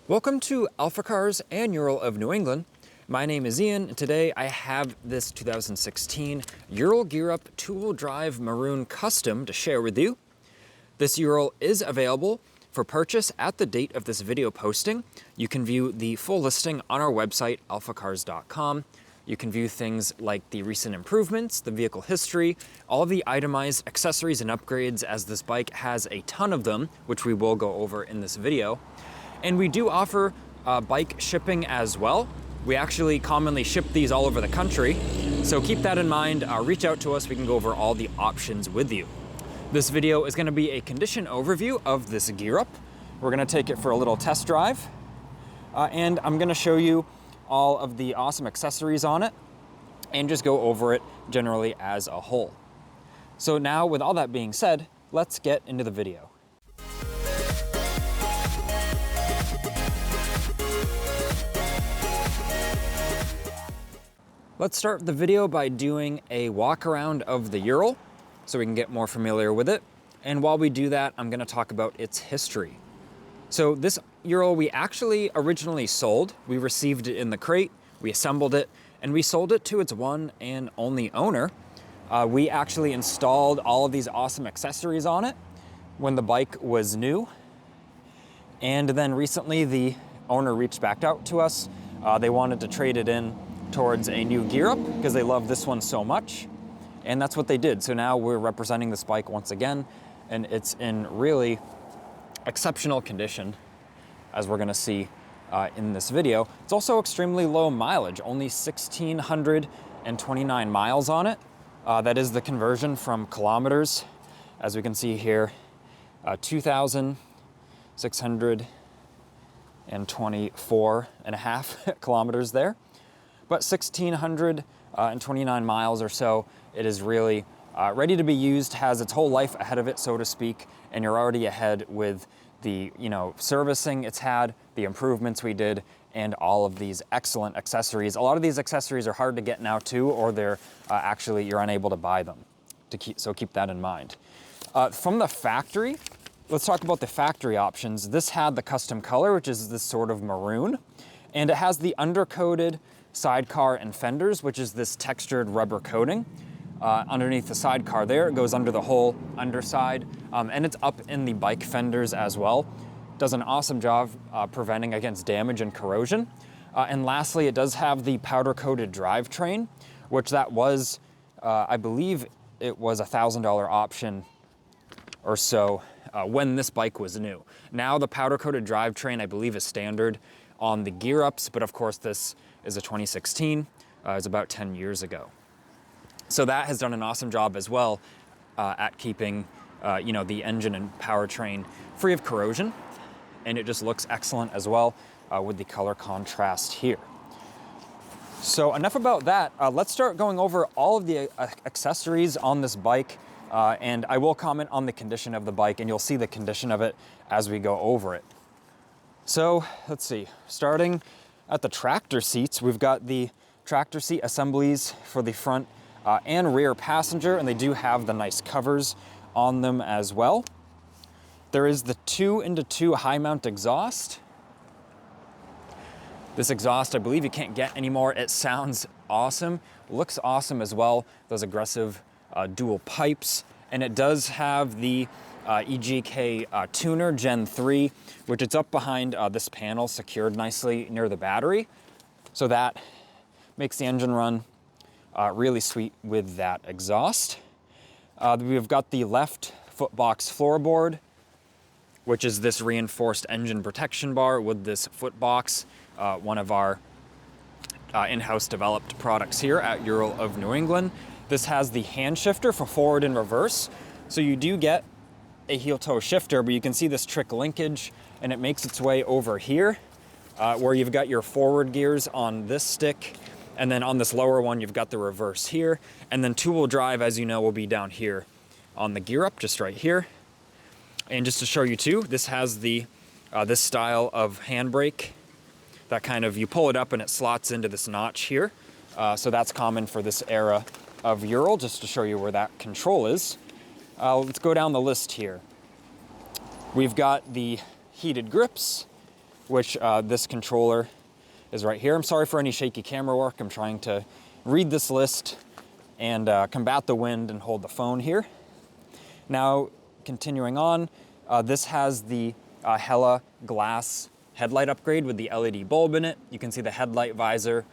Welcome to AlphaCars and Ural of New England. My name is Ian, and today I have this 2016 Ural Gear Up 2-wheel drive Maroon Custom to share with you. This Ural is available for purchase at the date of this video posting. You can view the full listing on our website, alphacars.com. You can view things like the recent improvements, the vehicle history, all of the itemized accessories and upgrades, as this bike has a ton of them, which we will go over in this video. And we do offer bike shipping as well. We actually commonly ship these all over the country. So keep that in mind, reach out to us, we can go over all the options with you. This video is gonna be a condition overview of this Gear Up. We're gonna take it for a little test drive. And I'm gonna show you all of the awesome accessories on it and just go over it generally as a whole. So now, with all that being said, let's get into the video. Let's start the video by doing a walk around of the Ural so we can get more familiar with it. And while we do that, I'm gonna talk about its history. So this Ural we actually originally sold. We received it in the crate, we assembled it, and we sold it to its one and only owner. We actually installed all of these awesome accessories on it when the bike was new. And then recently the owner reached back out to us. They wanted to trade it in towards a new Gear Up because they love this one so much, and that's what they did. So now we're representing this bike once again, and it's in really exceptional condition, as we're gonna see in this video. It's also extremely low mileage, only 1,629 miles on it. That is the conversion from kilometers, as we can see here, 2,624 and a half kilometers there. But 1,629 miles or so, it is really ready to be used, has its whole life ahead of it, so to speak, and you're already ahead with the servicing it's had, the improvements we did, and all of these excellent accessories. A lot of these accessories are hard to get now too, or they're actually, you're unable to buy them, so keep that in mind. From the factory, let's talk about the factory options. This had the custom color, which is this sort of maroon, and it has the undercoated sidecar and fenders, which is this textured rubber coating. Underneath the sidecar there, it goes under the whole underside, and it's up in the bike fenders as well. Does an awesome job preventing against damage and corrosion. And lastly, it does have the powder-coated drivetrain, which that was, I believe it was a $1,000 option or so when this bike was new. Now the powder-coated drivetrain, I believe, is standard on the Gear Ups, but of course this is a 2016, it's about 10 years ago. So that has done an awesome job as well at keeping the engine and powertrain free of corrosion, and it just looks excellent as well with the color contrast here. So enough about that. Let's start going over all of the accessories on this bike, and I will comment on the condition of the bike, and you'll see the condition of it as we go over it. So let's see, starting at the tractor seats, we've got the tractor seat assemblies for the front and rear passenger, and they do have the nice covers on them as well. There is the 2-into-2 high mount exhaust. This exhaust, I believe you can't get anymore. It sounds awesome, looks awesome as well. Those aggressive dual pipes, and it does have the EGK tuner Gen 3, which it's up behind this panel, secured nicely near the battery. So that makes the engine run really sweet with that exhaust. We've got the left footbox floorboard, which is this reinforced engine protection bar with this footbox, one of our in-house developed products here at Ural of New England. This has the hand shifter for forward and reverse. So you do get a heel toe shifter, but you can see this trick linkage, and it makes its way over here where you've got your forward gears on this stick, and then on this lower one you've got the reverse here, and then two-wheel drive, as you know, will be down here on the Gear Up, just right here. And just to show you too, this has the this style of handbrake that kind of, you pull it up and it slots into this notch here. So that's common for this era of Ural, just to show you where that control is. Let's go down the list here. We've got the heated grips, which this controller is right here. I'm sorry for any shaky camera work. I'm trying to read this list and combat the wind and hold the phone here. Now, continuing on, this has the Hella glass headlight upgrade with the LED bulb in it. You can see the headlight visor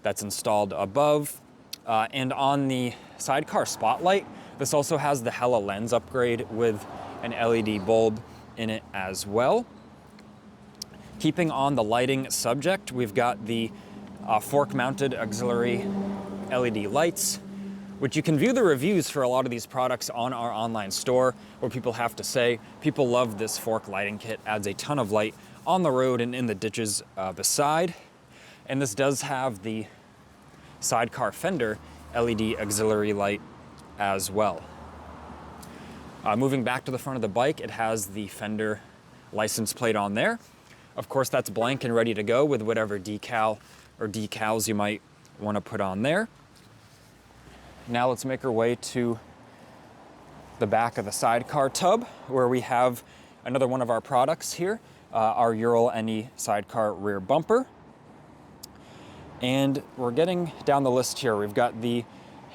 that's installed above. And on the sidecar spotlight, this also has the Hella lens upgrade with an LED bulb in it as well. Keeping on the lighting subject, we've got the fork-mounted auxiliary LED lights, which you can view the reviews for a lot of these products on our online store, where people have to say, people love this fork lighting kit, adds a ton of light on the road and in the ditches beside. And this does have the sidecar fender LED auxiliary light as well. Moving back to the front of the bike, it has the Fender license plate on there. Of course, that's blank and ready to go with whatever decal or decals you might want to put on there. Now let's make our way to the back of the sidecar tub, where we have another one of our products here, our Ural NE sidecar rear bumper. And we're getting down the list here. We've got the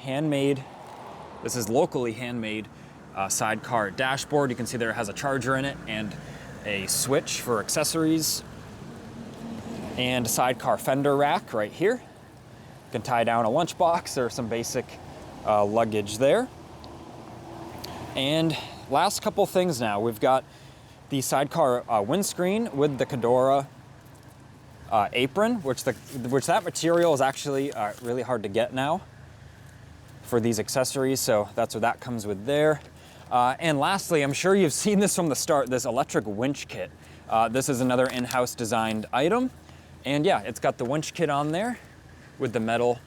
handmade, this is locally handmade sidecar dashboard. You can see there it has a charger in it and a switch for accessories, and a sidecar fender rack right here. You can tie down a lunchbox or some basic luggage there. And last couple things now, we've got the sidecar windscreen with the Cadora apron, which that material is actually really hard to get now for these accessories, so that's what that comes with there. And lastly, I'm sure you've seen this from the start, this electric winch kit. This is another in-house designed item. And yeah, it's got the winch kit on there with the metal.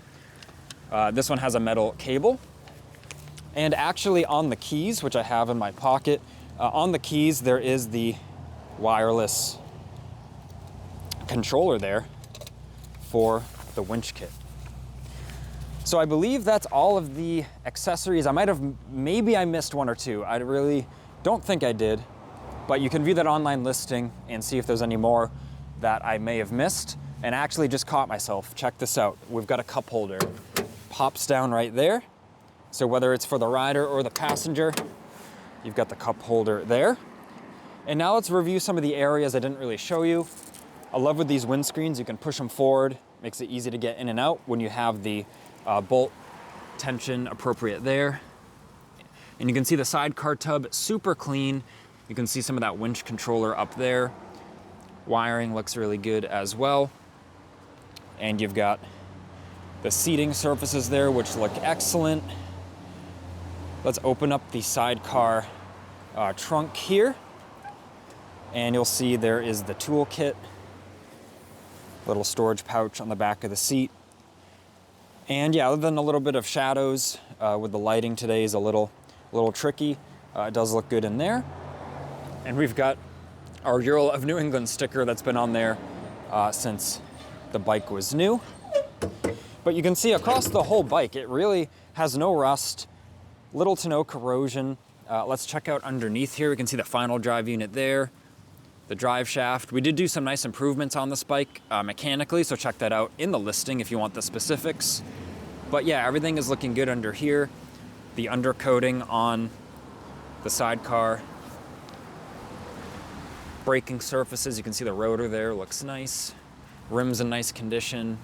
This one has a metal cable. And actually on the keys, which I have in my pocket, on the keys there is the wireless controller there for the winch kit. So I believe that's all of the accessories. Maybe I missed one or two. I really don't think I did, but you can view that online listing and see if there's any more that I may have missed. And actually just caught myself. Check this out. We've got a cup holder. Pops down right there. So whether it's for the rider or the passenger, you've got the cup holder there. And now let's review some of the areas I didn't really show you. I love with these windscreens, you can push them forward. Makes it easy to get in and out when you have the bolt tension appropriate there. And you can see the sidecar tub, super clean. You can see some of that winch controller up there. Wiring looks really good as well. And you've got the seating surfaces there, which look excellent. Let's open up the sidecar trunk here. And you'll see there is the toolkit, little storage pouch on the back of the seat. And yeah, other than a little bit of shadows with the lighting today is a little tricky. It does look good in there. And we've got our Ural of New England sticker that's been on there since the bike was new. But you can see across the whole bike, it really has no rust, little to no corrosion. Let's check out underneath here. We can see the final drive unit there, the drive shaft. We did do some nice improvements on this bike mechanically, so check that out in the listing if you want the specifics. But yeah, everything is looking good under here. The undercoating on the sidecar. Braking surfaces, you can see the rotor there, looks nice. Rims in nice condition.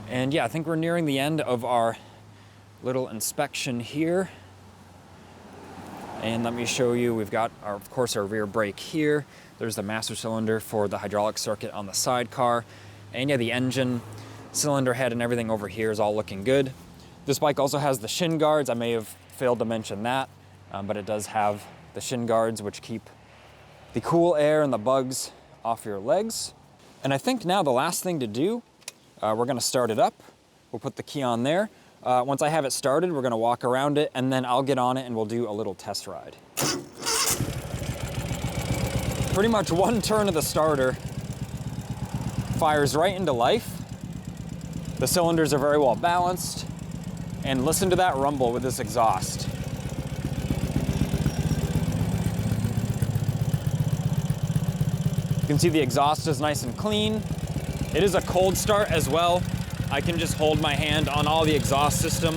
And yeah, I think we're nearing the end of our little inspection here. And let me show you, we've got, of course, our rear brake here. There's the master cylinder for the hydraulic circuit on the sidecar. And yeah, the engine, cylinder head, and everything over here is all looking good. This bike also has the shin guards. I may have failed to mention that, but it does have the shin guards, which keep the cool air and the bugs off your legs. And I think now the last thing to do, we're gonna start it up. We'll put the key on there. Once I have it started, we're gonna walk around it, and then I'll get on it and we'll do a little test ride. Pretty much one turn of the starter fires right into life. The cylinders are very well balanced, and listen to that rumble with this exhaust. You can see the exhaust is nice and clean. It is a cold start as well. I can just hold my hand on all the exhaust system.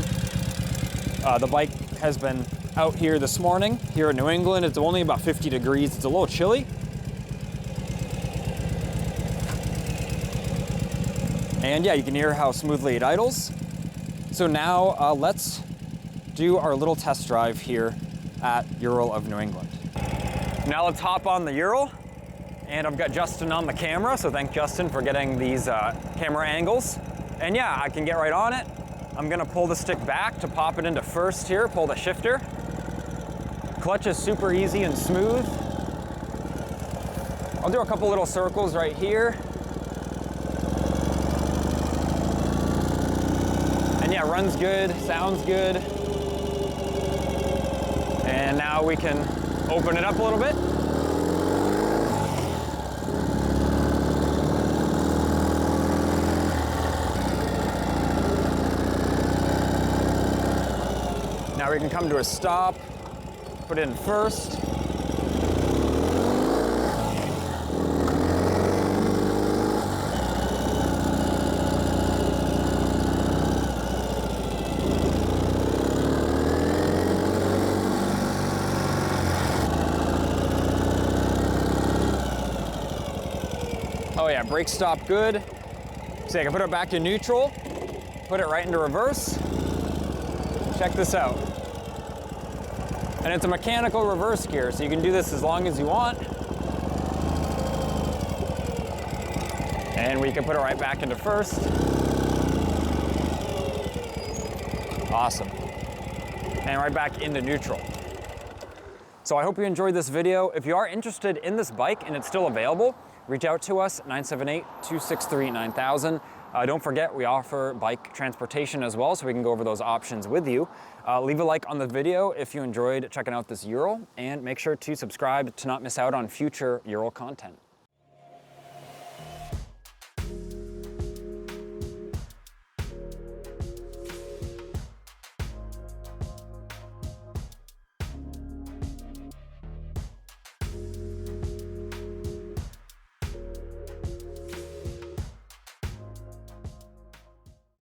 The bike has been out here this morning. Here in New England, it's only about 50 degrees. It's a little chilly. And yeah, you can hear how smoothly it idles. So now let's do our little test drive here at Ural of New England. Now let's hop on the Ural. And I've got Justin on the camera, so thank Justin for getting these camera angles. And yeah, I can get right on it. I'm gonna pull the stick back to pop it into first here, pull the shifter. Clutch is super easy and smooth. I'll do a couple little circles right here. And yeah, runs good, sounds good. And now we can open it up a little bit. Now we can come to a stop, put it in first. Oh yeah, brake stop good. So I can put it back in neutral, put it right into reverse. Check this out. And it's a mechanical reverse gear, so you can do this as long as you want. And we can put it right back into first. Awesome. And right back into neutral. So I hope you enjoyed this video. If you are interested in this bike and it's still available, reach out to us, 978-263-9000. Don't forget, we offer bike transportation as well, so we can go over those options with you. Leave a like on the video if you enjoyed checking out this Ural, and make sure to subscribe to not miss out on future Ural content.